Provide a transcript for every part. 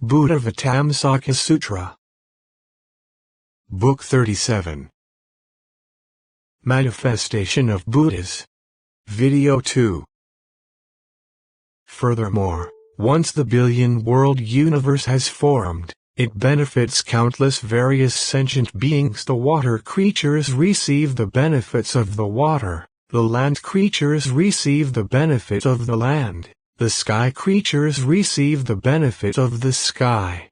Buddhāvataṃsaka Sutra. Book 37. Manifestation of Buddhas. Video 2. Furthermore, once the billion-world universe has formed, it benefits countless various sentient beings. The water creatures receive the benefits of the water, the land creatures receive the benefit of the land, the sky creatures receive the benefit of the sky.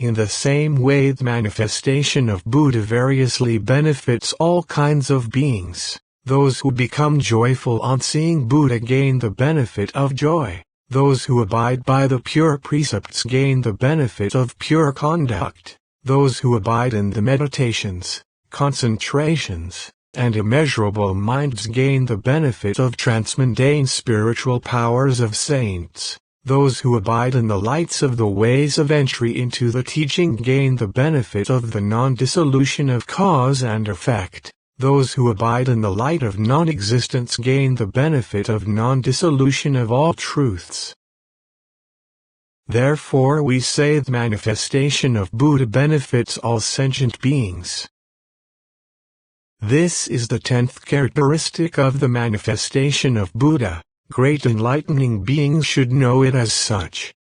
In the same way, the manifestation of Buddha variously benefits all kinds of beings. Those who become joyful on seeing Buddha gain the benefit of joy. Those who abide by the pure precepts gain the benefit of pure conduct. Those who abide in the meditations, concentrations, and immeasurable minds gain the benefit of transmundane spiritual powers of saints. Those who abide in the lights of the ways of entry into the teaching gain the benefit of the non-dissolution of cause and effect. Those who abide in the light of non-existence gain the benefit of non-dissolution of all truths. Therefore we say the manifestation of Buddha benefits all sentient beings. This is the 10th characteristic of the manifestation of Buddha. Great enlightening beings should know it as such.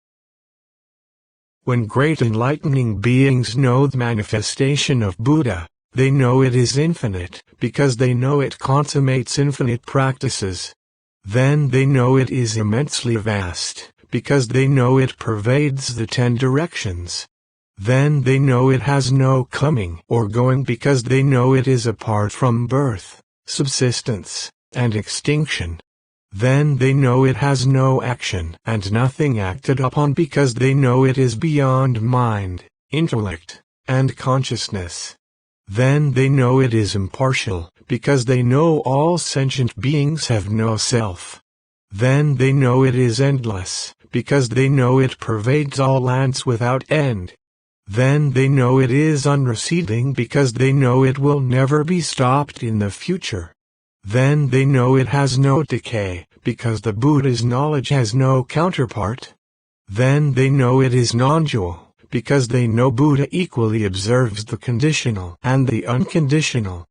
When great enlightening beings know the manifestation of Buddha, they know it is infinite, because they know it consummates infinite practices. Then they know it is immensely vast, because they know it pervades the 10 directions. Then they know it has no coming or going, because they know it is apart from birth, subsistence, and extinction. Then they know it has no action and nothing acted upon, because they know it is beyond mind, intellect, and consciousness. Then they know it is impartial, because they know all sentient beings have no self. Then they know it is endless, because they know it pervades all lands without end. Then they know it is unreceding, because they know it will never be stopped in the future. Then they know it has no decay, because the Buddha's knowledge has no counterpart. Then they know it is non-dual, because they know Buddha equally observes the conditional and the unconditional.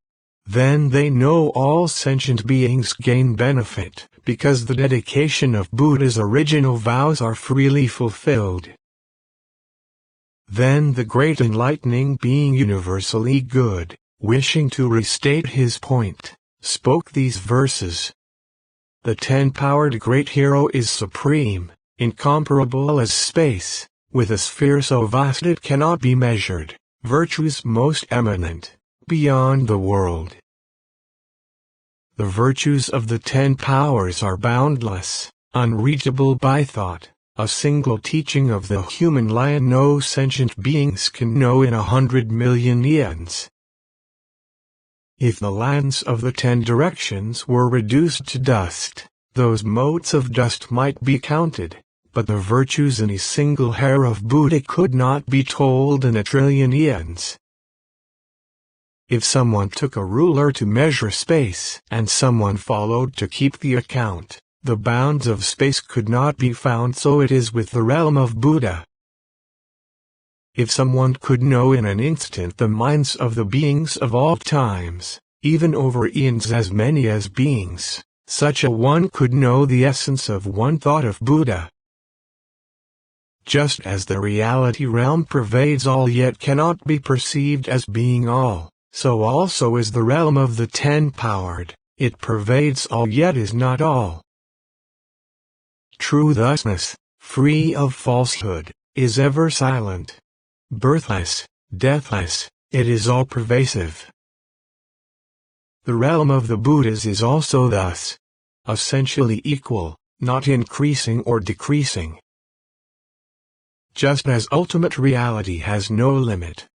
Then they know all sentient beings gain benefit, because the dedication of Buddha's original vows are freely fulfilled. Then the great enlightening being, universally good, wishing to restate his point, spoke these verses. The 10-powered great hero is supreme, incomparable as space, with a sphere so vast it cannot be measured, virtues most eminent, beyond the world. The virtues of the 10 powers are boundless, unreachable by thought. A single teaching of the human lion no sentient beings can know in 100 million eons. If the lands of the 10 directions were reduced to dust, those motes of dust might be counted, but the virtues in a single hair of Buddha could not be told in 1 trillion eons. If someone took a ruler to measure space, and someone followed to keep the account, the bounds of space could not be found. So it is with the realm of Buddha. If someone could know in an instant the minds of the beings of all times, even over eons as many as beings, such a one could know the essence of one thought of Buddha. Just as the reality realm pervades all yet cannot be perceived as being all, so also is the realm of the 10-powered. It pervades all yet is not all. True thusness, free of falsehood, is ever silent. Birthless, deathless, it is all-pervasive. The realm of the Buddhas is also thus, essentially equal, not increasing or decreasing. Just as ultimate reality has no limit,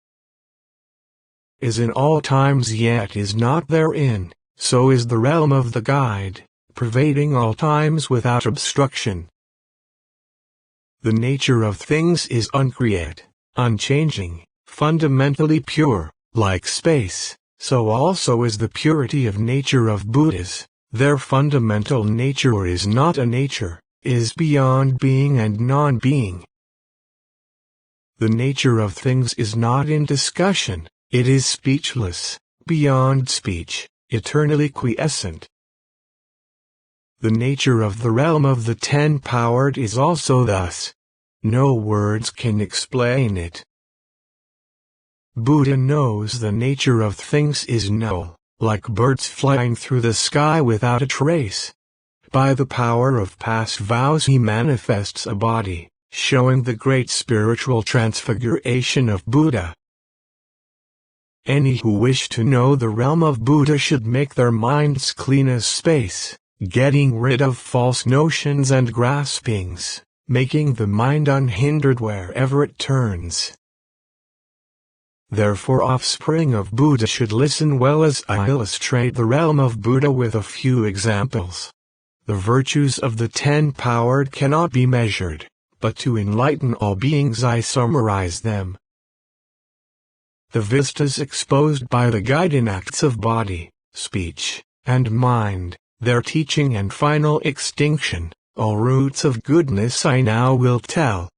is in all times yet is not therein, so is the realm of the guide, pervading all times without obstruction. The nature of things is uncreate, unchanging, fundamentally pure, like space, so also is the purity of nature of Buddhas. Their fundamental nature is not a nature, is beyond being and non-being. The nature of things is not in discussion, it is speechless, beyond speech, eternally quiescent. The nature of the realm of the ten-powered is also thus. No words can explain it. Buddha knows the nature of things is null, like birds flying through the sky without a trace. By the power of past vows he manifests a body, showing the great spiritual transfiguration of Buddha. Any who wish to know the realm of Buddha should make their minds clean as space, getting rid of false notions and graspings, making the mind unhindered wherever it turns. Therefore, offspring of Buddha should listen well as I illustrate the realm of Buddha with a few examples. The virtues of the ten-powered cannot be measured, but to enlighten all beings I summarize them. The vistas exposed by the guiding acts of body, speech, and mind, their teaching and final extinction, all roots of goodness I now will tell.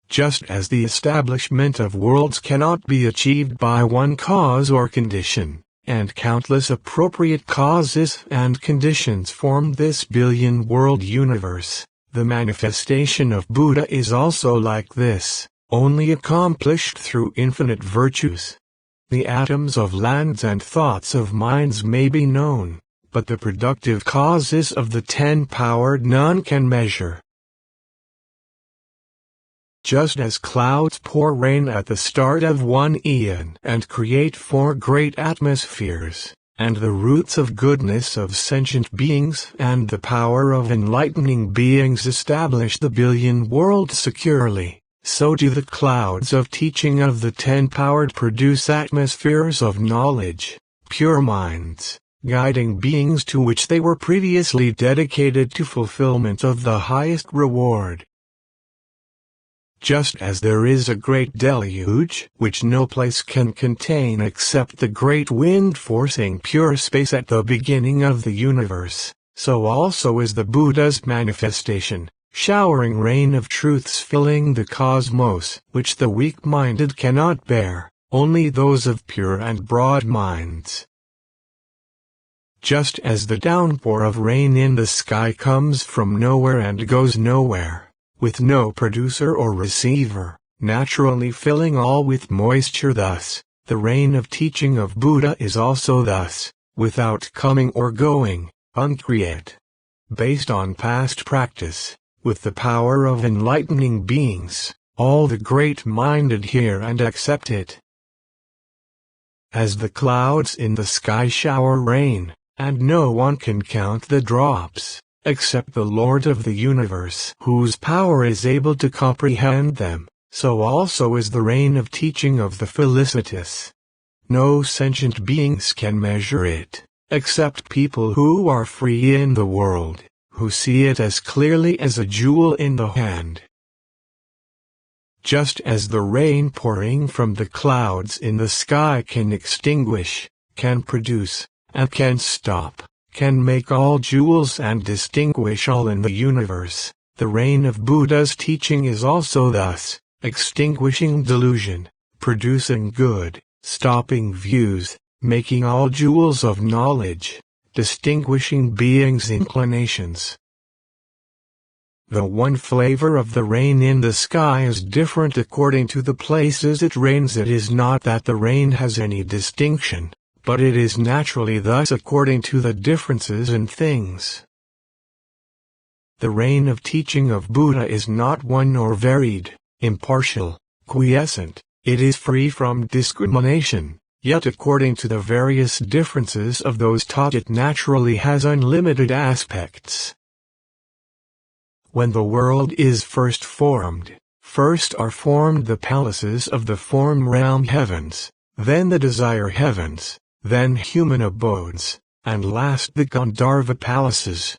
Just as the establishment of worlds cannot be achieved by one cause or condition, and countless appropriate causes and conditions form this billion-world universe, the manifestation of Buddha is also like this, only accomplished through infinite virtues. The atoms of lands and thoughts of minds may be known, but the productive causes of the ten-powered none can measure. Just as clouds pour rain at the start of one eon and create 4 great atmospheres, and the roots of goodness of sentient beings and the power of enlightening beings establish the billion worlds securely, so do the clouds of teaching of the ten-powered produce atmospheres of knowledge, pure minds, guiding beings to which they were previously dedicated to fulfillment of the highest reward. Just as there is a great deluge which no place can contain except the great wind forcing pure space at the beginning of the universe, so also is the Buddha's manifestation, showering rain of truths filling the cosmos, which the weak-minded cannot bear, only those of pure and broad minds. Just as the downpour of rain in the sky comes from nowhere and goes nowhere, with no producer or receiver, naturally filling all with moisture, thus, the rain of teaching of Buddha is also thus, without coming or going, uncreate. Based on past practice, with the power of enlightening beings, all the great-minded hear and accept it. As the clouds in the sky shower rain, and no one can count the drops, except the Lord of the universe, whose power is able to comprehend them, so also is the rain of teaching of the felicitous. No sentient beings can measure it, except people who are free in the world, who see it as clearly as a jewel in the hand. Just as the rain pouring from the clouds in the sky can extinguish, can produce, and can stop, can make all jewels and distinguish all in the universe, the rain of Buddha's teaching is also thus, extinguishing delusion, producing good, stopping views, making all jewels of knowledge, distinguishing beings' inclinations. The one flavor of the rain in the sky is different according to the places it rains. It is not that the rain has any distinction, but it is naturally thus according to the differences in things. The rain of teaching of Buddha is not one nor varied, impartial, quiescent, it is free from discrimination, yet according to the various differences of those taught it naturally has unlimited aspects. When the world is first formed, first are formed the palaces of the form realm heavens, then the desire heavens, then human abodes, and last the Gandharva palaces.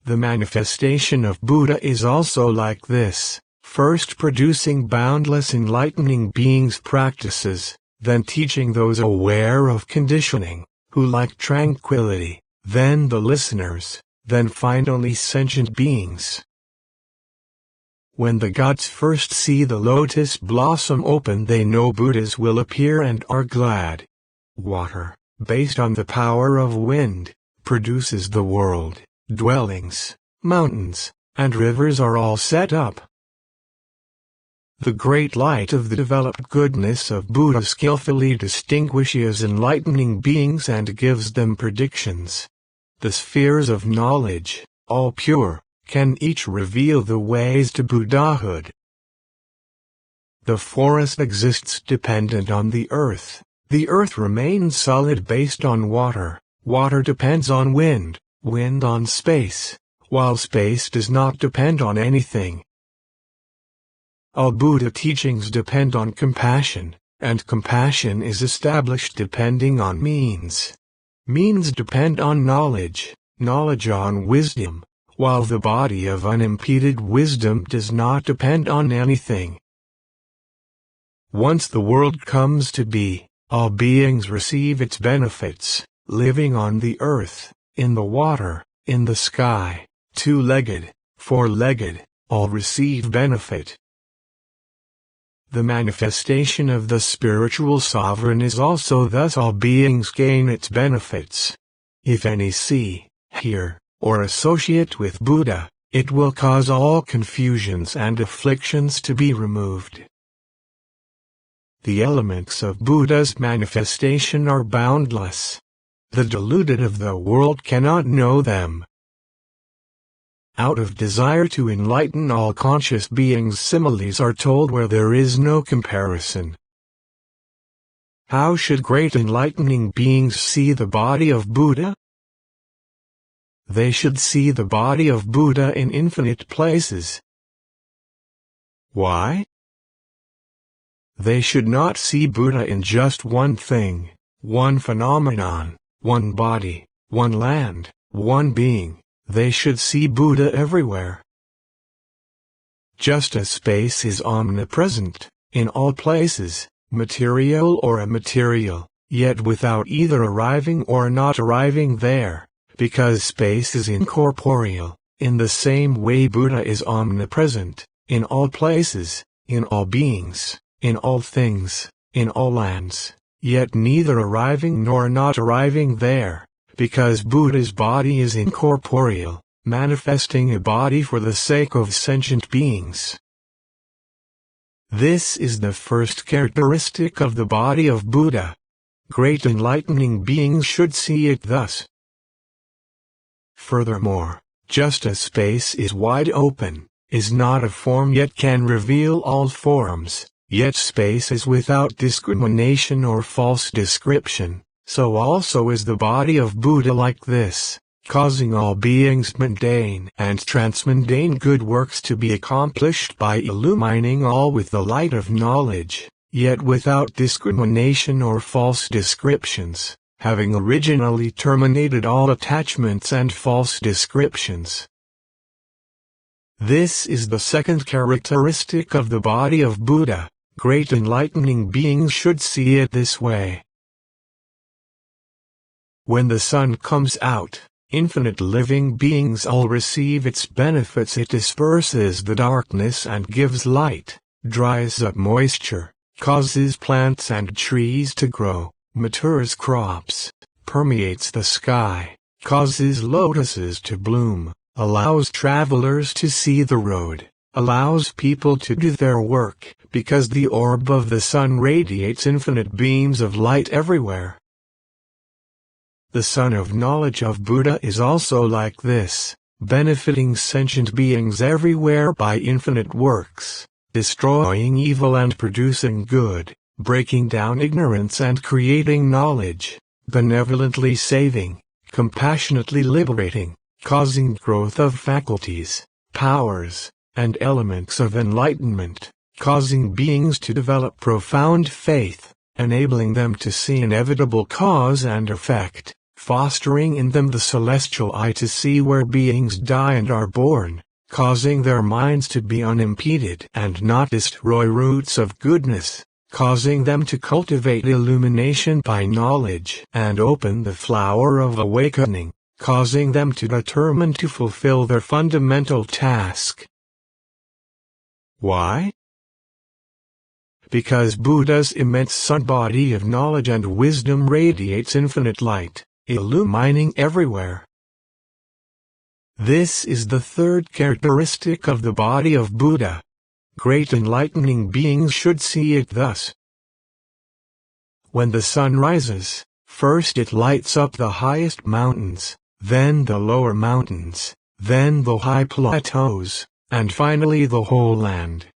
The manifestation of Buddha is also like this, first producing boundless enlightening beings' practices, then teaching those aware of conditioning, who like tranquility, then the listeners, then finally sentient beings. When the gods first see the lotus blossom open, they know Buddhas will appear and are glad. Water, based on the power of wind, produces the world. Dwellings, mountains, and rivers are all set up. The great light of the developed goodness of Buddha skillfully distinguishes enlightening beings and gives them predictions. The spheres of knowledge, all pure, can each reveal the ways to Buddhahood. The forest exists dependent on the earth. The earth remains solid based on water. Water depends on wind, wind on space, while space does not depend on anything. All Buddha teachings depend on compassion, and compassion is established depending on means. Means depend on knowledge, knowledge on wisdom, while the body of unimpeded wisdom does not depend on anything. Once the world comes to be, all beings receive its benefits, living on the earth, in the water, in the sky, two-legged, four-legged, all receive benefit. The manifestation of the spiritual sovereign is also thus all beings gain its benefits. If any see, hear, or associate with Buddha, it will cause all confusions and afflictions to be removed. The elements of Buddha's manifestation are boundless. The deluded of the world cannot know them. Out of desire to enlighten all conscious beings, similes are told where there is no comparison. How should great enlightening beings see the body of Buddha? They should see the body of Buddha in infinite places. Why? They should not see Buddha in just one thing, one phenomenon, one body, one land, one being. They should see Buddha everywhere. Just as space is omnipresent, in all places, material or immaterial, yet without either arriving or not arriving there, because space is incorporeal, in the same way Buddha is omnipresent, in all places, in all beings, in all things, in all lands, yet neither arriving nor not arriving there, because Buddha's body is incorporeal, manifesting a body for the sake of sentient beings. This is the first characteristic of the body of Buddha. Great enlightening beings should see it thus. Furthermore, just as space is wide open, is not a form yet can reveal all forms, yet space is without discrimination or false description, so also is the body of Buddha like this, causing all beings mundane and transmundane good works to be accomplished by illumining all with the light of knowledge, yet without discrimination or false descriptions, having originally terminated all attachments and false descriptions. This is the second characteristic of the body of Buddha. Great enlightening beings should see it this way. When the sun comes out, infinite living beings all receive its benefits. It disperses the darkness and gives light, dries up moisture, causes plants and trees to grow, matures crops, permeates the sky, causes lotuses to bloom, allows travelers to see the road, allows people to do their work, because the orb of the sun radiates infinite beams of light everywhere. The sun of knowledge of Buddha is also like this, benefiting sentient beings everywhere by infinite works, destroying evil and producing good, breaking down ignorance and creating knowledge, benevolently saving, compassionately liberating, causing growth of faculties, powers, and elements of enlightenment, causing beings to develop profound faith, enabling them to see inevitable cause and effect, fostering in them the celestial eye to see where beings die and are born, causing their minds to be unimpeded and not destroy roots of goodness, causing them to cultivate illumination by knowledge and open the flower of awakening, causing them to determine to fulfill their fundamental task. Why? Because Buddha's immense sun body of knowledge and wisdom radiates infinite light, illumining everywhere. This is the third characteristic of the body of Buddha. Great enlightening beings should see it thus. When the sun rises, first it lights up the highest mountains, then the lower mountains, then the high plateaus, and finally the whole land.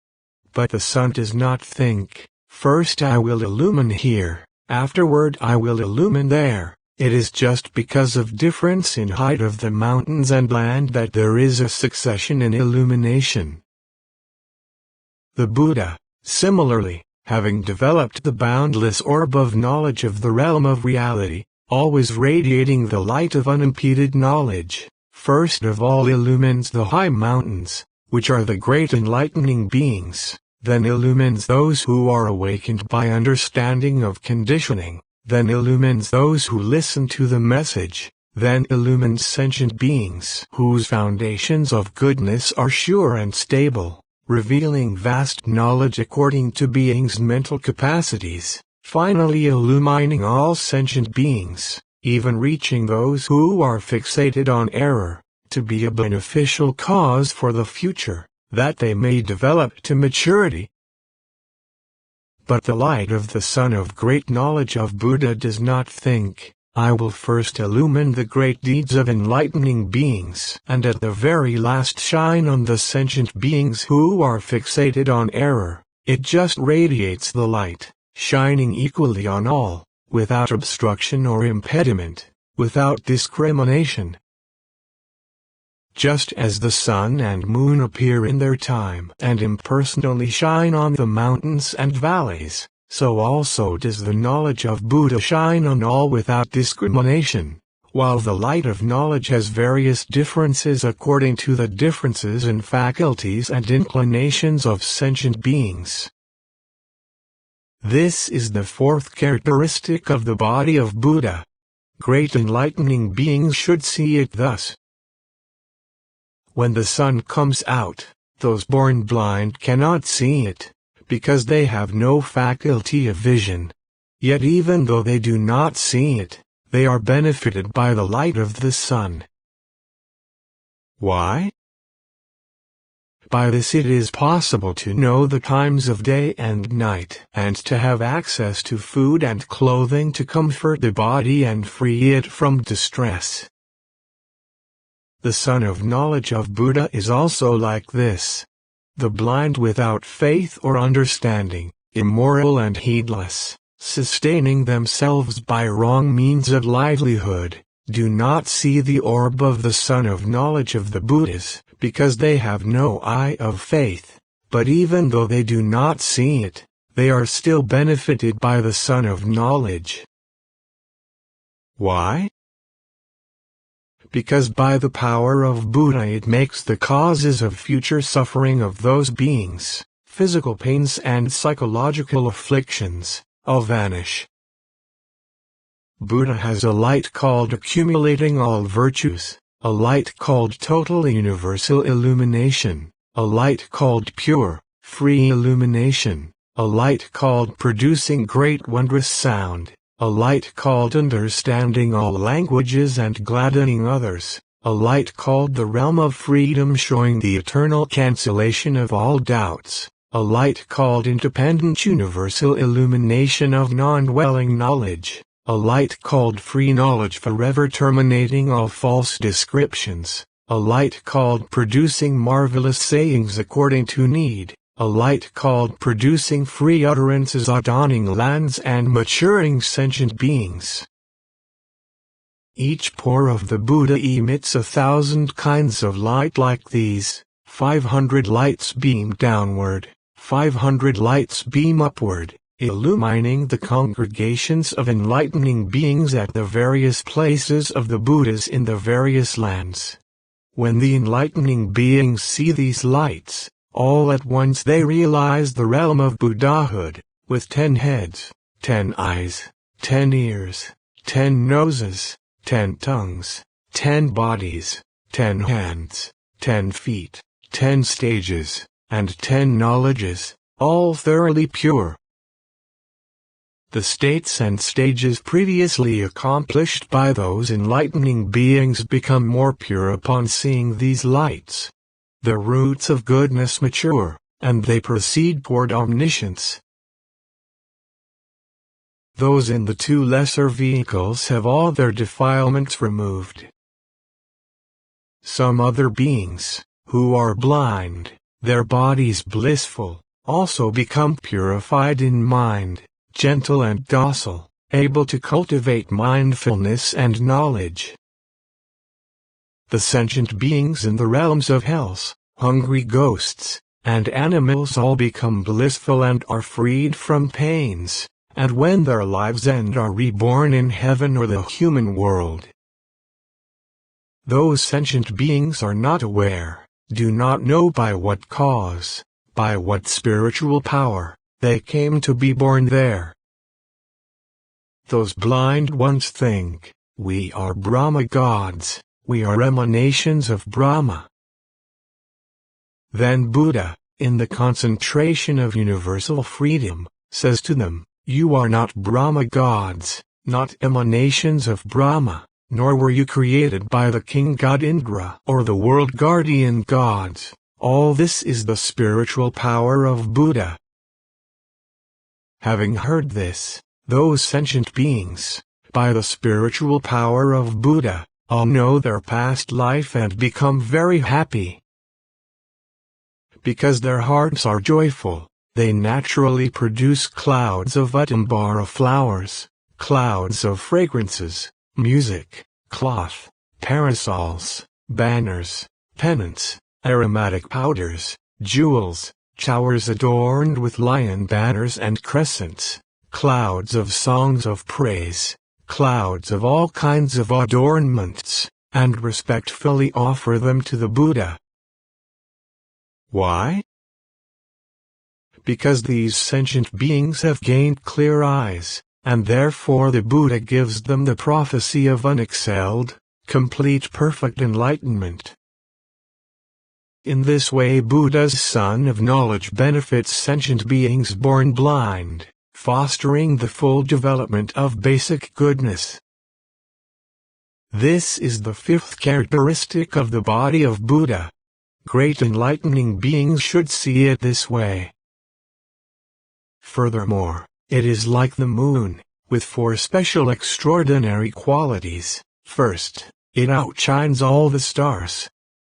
But the sun does not think, first I will illumine here, afterward I will illumine there. It is just because of difference in height of the mountains and land that there is a succession in illumination. The Buddha, similarly, having developed the boundless orb of knowledge of the realm of reality, always radiating the light of unimpeded knowledge, first of all illumines the high mountains, which are the great enlightening beings, then illumines those who are awakened by understanding of conditioning, then illumines those who listen to the message, then illumines sentient beings whose foundations of goodness are sure and stable, revealing vast knowledge according to beings' mental capacities, finally illumining all sentient beings, even reaching those who are fixated on error, to be a beneficial cause for the future, that they may develop to maturity. But the light of the sun of great knowledge of Buddha does not think, I will first illumine the great deeds of enlightening beings, and at the very last shine on the sentient beings who are fixated on error. It just radiates the light, shining equally on all, without obstruction or impediment, without discrimination. Just as the sun and moon appear in their time and impersonally shine on the mountains and valleys, so also does the knowledge of Buddha shine on all without discrimination, while the light of knowledge has various differences according to the differences in faculties and inclinations of sentient beings. This is the fourth characteristic of the body of Buddha. Great enlightening beings should see it thus. When the sun comes out, those born blind cannot see it, because they have no faculty of vision. Yet even though they do not see it, they are benefited by the light of the sun. Why? By this it is possible to know the times of day and night, and to have access to food and clothing to comfort the body and free it from distress. The sun of knowledge of Buddha is also like this. The blind without faith or understanding, immoral and heedless, sustaining themselves by wrong means of livelihood, do not see the orb of the sun of knowledge of the Buddhas, because they have no eye of faith. But even though they do not see it, they are still benefited by the sun of knowledge. Why? Because by the power of Buddha it makes the causes of future suffering of those beings, physical pains and psychological afflictions, all vanish. Buddha has a light called accumulating all virtues, a light called total universal illumination, a light called pure, free illumination, a light called producing great wondrous sound, a light called understanding all languages and gladdening others, a light called the realm of freedom showing the eternal cancellation of all doubts, a light called independent universal illumination of non-dwelling knowledge, a light called free knowledge forever terminating all false descriptions, a light called producing marvelous sayings according to need, a light called producing free utterances adorning lands and maturing sentient beings. Each pore of the Buddha emits 1,000 kinds of light like these. 500 lights beam downward, 500 lights beam upward, illumining the congregations of enlightening beings at the various places of the Buddhas in the various lands. When the enlightening beings see these lights, all at once they realize the realm of Buddhahood, with 10 heads, 10 eyes, 10 ears, 10 noses, 10 tongues, 10 bodies, 10 hands, 10 feet, 10 stages, and 10 knowledges, all thoroughly pure. The states and stages previously accomplished by those enlightening beings become more pure upon seeing these lights. The roots of goodness mature, and they proceed toward omniscience. Those in the 2 lesser vehicles have all their defilements removed. Some other beings, who are blind, their bodies blissful, also become purified in mind, gentle and docile, able to cultivate mindfulness and knowledge. The sentient beings in the realms of hells, hungry ghosts, and animals all become blissful and are freed from pains, and when their lives end are reborn in heaven or the human world. Those sentient beings are not aware, do not know by what cause, by what spiritual power, they came to be born there. Those blind ones think, we are Brahma gods, we are emanations of Brahma. Then Buddha, in the concentration of universal freedom, says to them, you are not Brahma gods, not emanations of Brahma, nor were you created by the king god Indra or the world guardian gods. All this is the spiritual power of Buddha. Having heard this, those sentient beings, by the spiritual power of Buddha, all know their past life and become very happy. Because their hearts are joyful, they naturally produce clouds of Utambara flowers, clouds of fragrances, music, cloth, parasols, banners, pennants, aromatic powders, jewels, showers adorned with lion banners and crescents, clouds of songs of praise, clouds of all kinds of adornments, and respectfully offer them to the Buddha. Why? Because these sentient beings have gained clear eyes, and therefore the Buddha gives them the prophecy of unexcelled, complete perfect enlightenment. In this way Buddha's Sun of Knowledge benefits sentient beings born blind, fostering the full development of basic goodness. This is the 5th characteristic of the body of Buddha. Great enlightening beings should see it this way. Furthermore, it is like the moon, with 4 special extraordinary qualities. First, it outshines all the stars.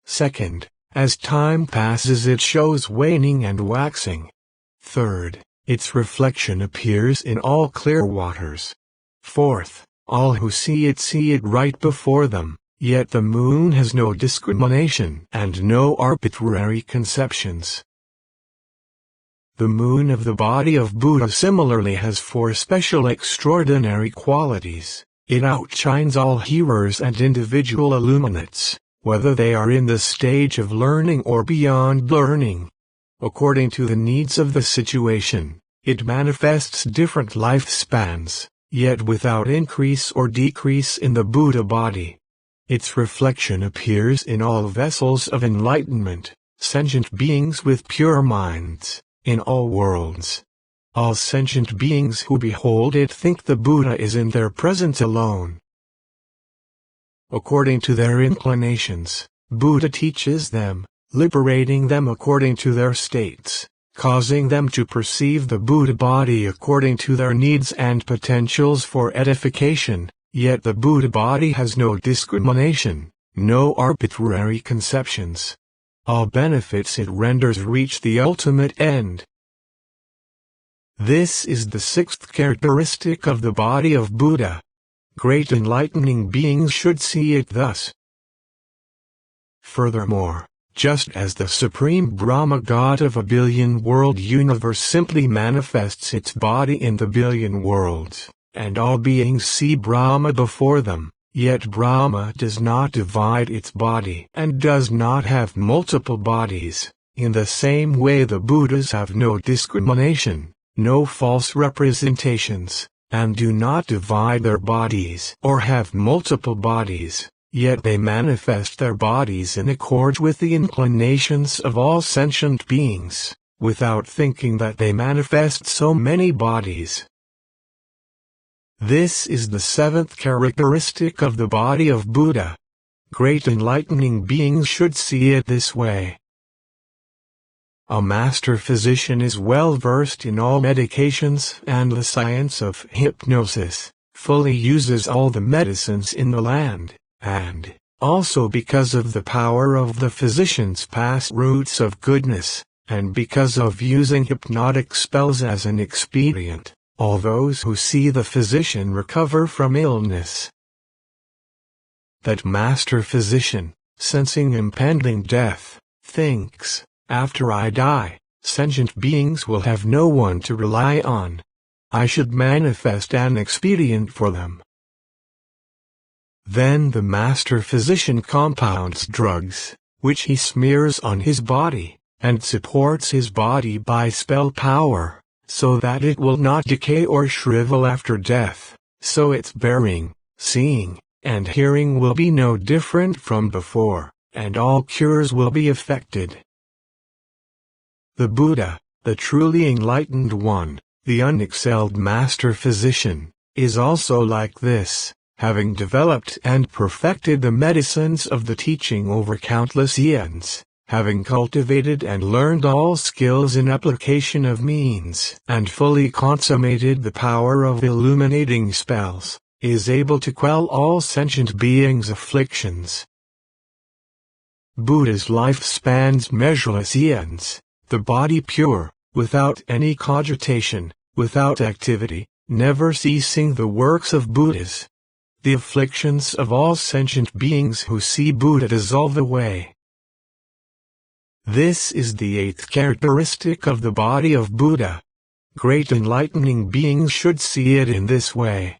Second, as time passes it shows waning and waxing. Third, its reflection appears in all clear waters. Fourth, all who see it right before them, yet the moon has no discrimination and no arbitrary conceptions. The moon of the body of Buddha similarly has 4 special extraordinary qualities. It outshines all hearers and individual illuminates, whether they are in the stage of learning or beyond learning. According to the needs of the situation, it manifests different lifespans, yet without increase or decrease in the Buddha body. Its reflection appears in all vessels of enlightenment, sentient beings with pure minds, in all worlds. All sentient beings who behold it think the Buddha is in their presence alone. According to their inclinations, Buddha teaches them, liberating them according to their states, causing them to perceive the Buddha body according to their needs and potentials for edification, yet the Buddha body has no discrimination, no arbitrary conceptions. All benefits it renders reach the ultimate end. This is the 6th characteristic of the body of Buddha. Great enlightening beings should see it thus. Furthermore, just as the Supreme Brahma God of a billion-world universe simply manifests its body in the billion worlds, and all beings see Brahma before them, yet Brahma does not divide its body and does not have multiple bodies. In the same way the Buddhas have no discrimination, no false representations, and do not divide their bodies or have multiple bodies, yet they manifest their bodies in accord with the inclinations of all sentient beings, without thinking that they manifest so many bodies. This is the seventh characteristic of the body of Buddha. Great enlightening beings should see it this way. A master physician is well versed in all medications and the science of hypnosis, fully uses all the medicines in the land, and, also because of the power of the physician's past roots of goodness, and because of using hypnotic spells as an expedient, all those who see the physician recover from illness. That master physician, sensing impending death, thinks, after I die, sentient beings will have no one to rely on. I should manifest an expedient for them. Then the master physician compounds drugs, which he smears on his body, and supports his body by spell power, so that it will not decay or shrivel after death, so its bearing, seeing, and hearing will be no different from before, and all cures will be effected. The Buddha, the truly enlightened one, the unexcelled master physician, is also like this, having developed and perfected the medicines of the teaching over countless eons, having cultivated and learned all skills in application of means, and fully consummated the power of illuminating spells, is able to quell all sentient beings' afflictions. Buddha's life spans measureless eons. The body pure, without any cogitation, without activity, never ceasing the works of Buddhas. The afflictions of all sentient beings who see Buddha dissolve away. This is the eighth characteristic of the body of Buddha. Great enlightening beings should see it in this way.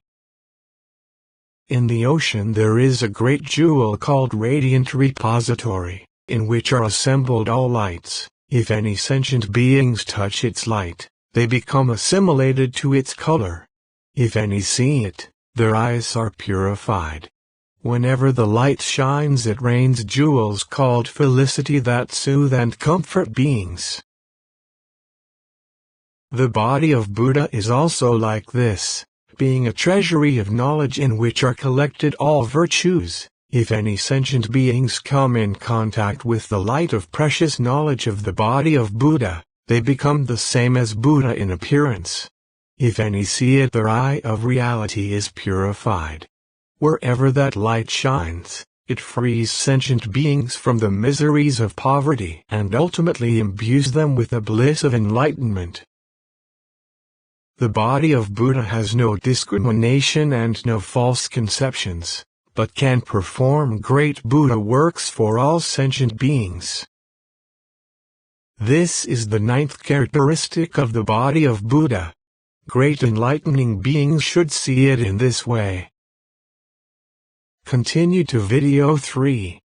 In the ocean there is a great jewel called Radiant Repository, in which are assembled all lights. If any sentient beings touch its light, they become assimilated to its color. If any see it, their eyes are purified. Whenever the light shines, it rains jewels called felicity that soothe and comfort beings. The body of Buddha is also like this, being a treasury of knowledge in which are collected all virtues. If any sentient beings come in contact with the light of precious knowledge of the body of Buddha, they become the same as Buddha in appearance. If any see it, their eye of reality is purified. Wherever that light shines, it frees sentient beings from the miseries of poverty and ultimately imbues them with the bliss of enlightenment. The body of Buddha has no discrimination and no false conceptions, but can perform great Buddha works for all sentient beings. This is the ninth characteristic of the body of Buddha. Great enlightening beings should see it in this way. Continue to video 3.